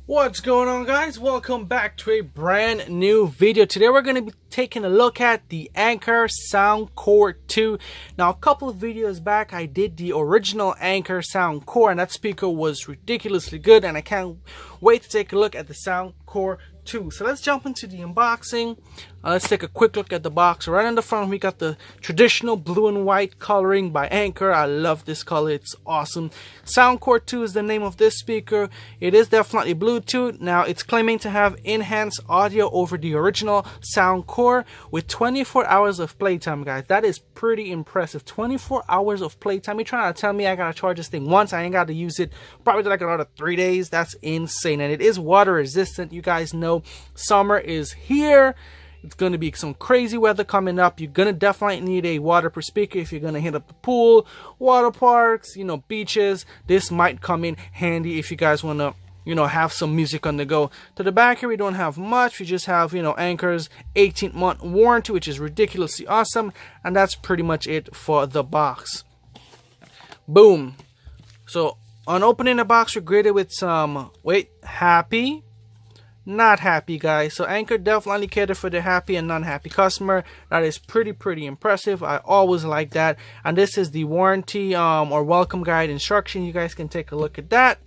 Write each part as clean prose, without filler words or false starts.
What's going on, guys? Welcome back to a brand new video. Today we're going to be taking a look at the Anker SoundCore 2. Now, a couple of videos back I did the original Anker SoundCore, and that speaker was ridiculously good, and I can't wait to take a look at the SoundCore 2. So let's jump into the unboxing. Let's take a quick look at the box. Right on the front we got the traditional blue and white coloring by Anker. I love this color, it's awesome. SoundCore 2 is the name of this speaker. It is definitely Bluetooth. Now it's claiming to have enhanced audio over the original SoundCore with 24 hours of playtime, guys. That is pretty impressive. 24 hours of playtime. You're trying to tell me I gotta charge this thing once, I ain't gotta use it probably like another 3 days? That's insane. And it is water resistant. You guys know summer is here. It's going to be some crazy weather coming up. You're going to definitely need a waterproof speaker if you're going to hit up the pool, water parks, you know, beaches. This might come in handy if you guys want to, you know, have some music on the go. To the back here, we don't have much. We just have, you know, Anker's 18-month warranty, which is ridiculously awesome. And that's pretty much it for the box. Boom. So on opening the box, we're greeted with some, happy. Not happy, guys. So Anker definitely catered for the happy and non-happy customer. That is pretty impressive. I always like that. And this is the warranty or welcome guide instruction. You guys can take a look at that.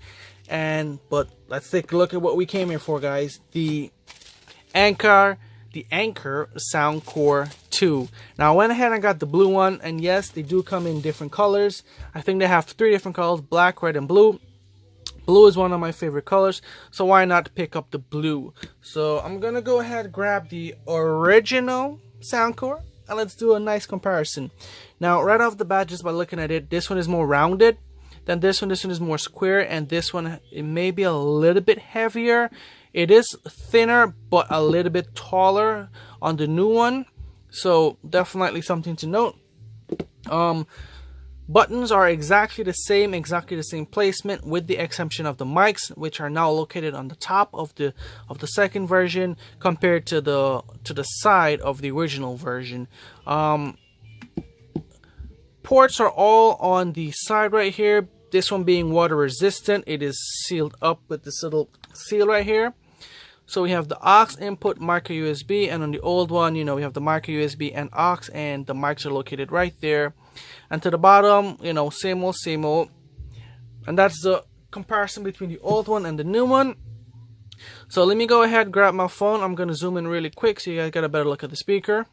But let's take a look at what we came here for, guys. The Anker SoundCore 2. Now I went ahead and got the blue one, and yes, they do come in different colors. I think they have 3 different colors: black, red, and blue. Blue is one of my favorite colors, so why not pick up the blue? So I'm gonna go ahead and grab the original SoundCore and let's do a nice comparison. Now right off the bat, just by looking at it, this one is more rounded than this one. This one is more square, and this one, it may be a little bit heavier. It is thinner but a little bit taller on the new one, so definitely something to note. Buttons are exactly the same placement, with the exception of the mics, which are now located on the top of the second version compared to the side of the original version. Ports are all on the side right here. This one being water resistant, it is sealed up with this little seal right here. So we have the aux input, micro USB, and on the old one, you know, we have the micro USB and aux, and the mics are located right there. And to the bottom, you know, same old. And that's the comparison between the old one and the new one. So let me go ahead, grab my phone. I'm going to zoom in really quick so you guys get a better look at the speaker.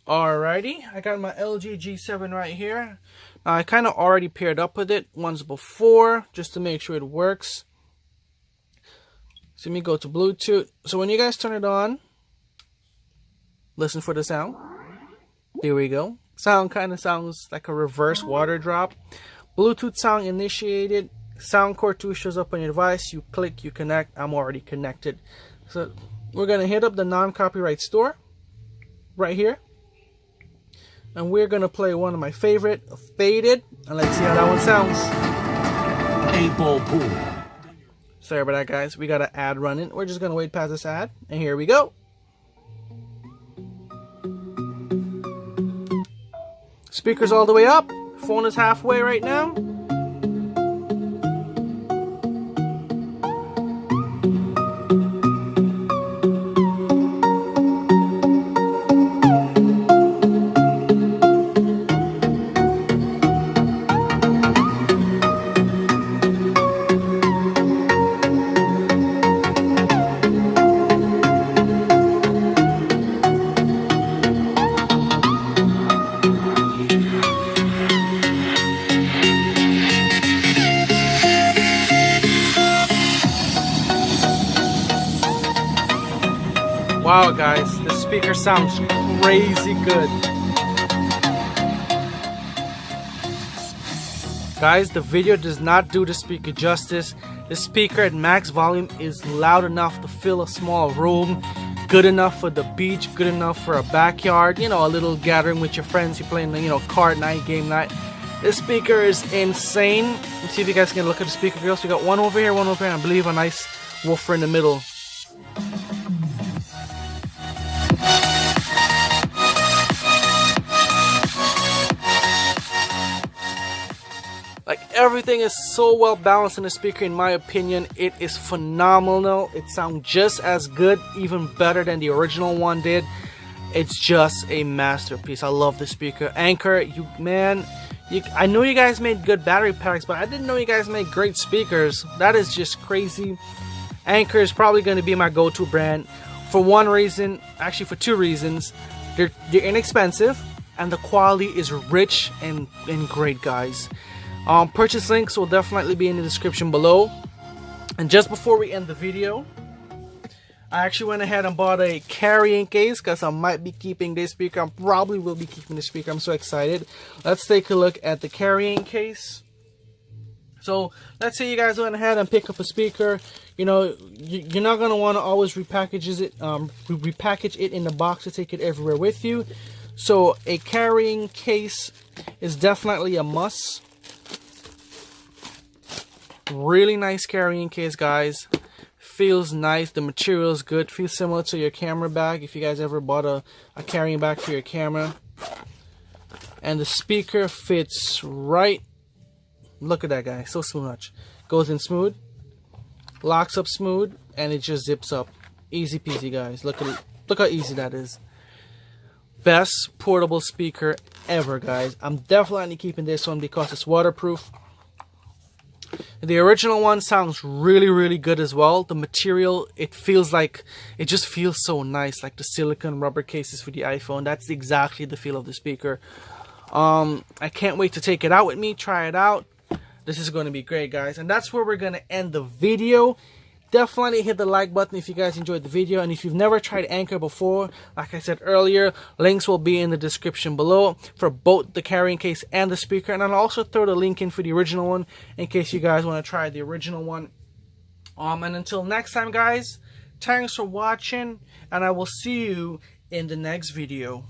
Alrighty, I got my LG G7 right here. Now, I kind of already paired up with it once before, just to make sure it works. So let me go to Bluetooth. So when you guys turn it on, listen for the sound. There we go. Sound kind of sounds like a reverse water drop. Bluetooth sound initiated. SoundCore 2 shows up on your device. You click, you connect. I'm already connected. So we're going to hit up the non-copyright store right here. And we're going to play one of my favorite, Faded. And let's see how that one sounds. A-ball pool. Sorry about that, guys. We got an ad running. We're just going to wait past this ad. And here we go. Speakers all the way up. Phone is halfway right now. Wow, guys, this speaker sounds crazy good. Guys, the video does not do the speaker justice. The speaker at max volume is loud enough to fill a small room, good enough for the beach, good enough for a backyard, you know, a little gathering with your friends, you're playing, you know, card night, game night. This speaker is insane. Let's see if you guys can look at the speaker girls. We got one over here, and I believe a nice woofer in the middle. everything is so well balanced in the speaker. In my opinion, it is phenomenal. It sounds just as good, even better than the original one did. It's just a masterpiece. I love the speaker. Anker, I know you guys made good battery packs, but I didn't know you guys made great speakers. That is just crazy. Anker is probably going to be my go-to brand for one reason, actually for two reasons. They're inexpensive, and the quality is rich and great, guys. Purchase links will definitely be in the description below. And just before we end the video, I actually went ahead and bought a carrying case because I might be keeping this speaker. I probably will be keeping this speaker. I'm so excited. Let's take a look at the carrying case. So let's say you guys went ahead and pick up a speaker. You know, you're not going to want to always repackage it in the box to take it everywhere with you. So a carrying case is definitely a must. Really nice carrying case, guys. Feels nice. The material is good. Feels similar to your camera bag if you guys ever bought a carrying bag for your camera. And the speaker fits right. Look at that, guy. So smooth. Goes in smooth. Locks up smooth. And it just zips up. Easy peasy, guys. Look how easy that is. Best portable speaker ever, guys. I'm definitely keeping this one because it's waterproof. The original one sounds really good as well. The material, it just feels so nice, like the silicone rubber cases for the iPhone. That's exactly the feel of the speaker. I can't wait to take it out with me, try it out. This is going to be great, guys. And that's where we're going to end the video. Definitely hit the like button if you guys enjoyed the video, and if you've never tried Anker before, like I said earlier, links will be in the description below for both the carrying case and the speaker, and I'll also throw the link in for the original one in case you guys want to try the original one. And until next time, guys, thanks for watching, and I will see you in the next video.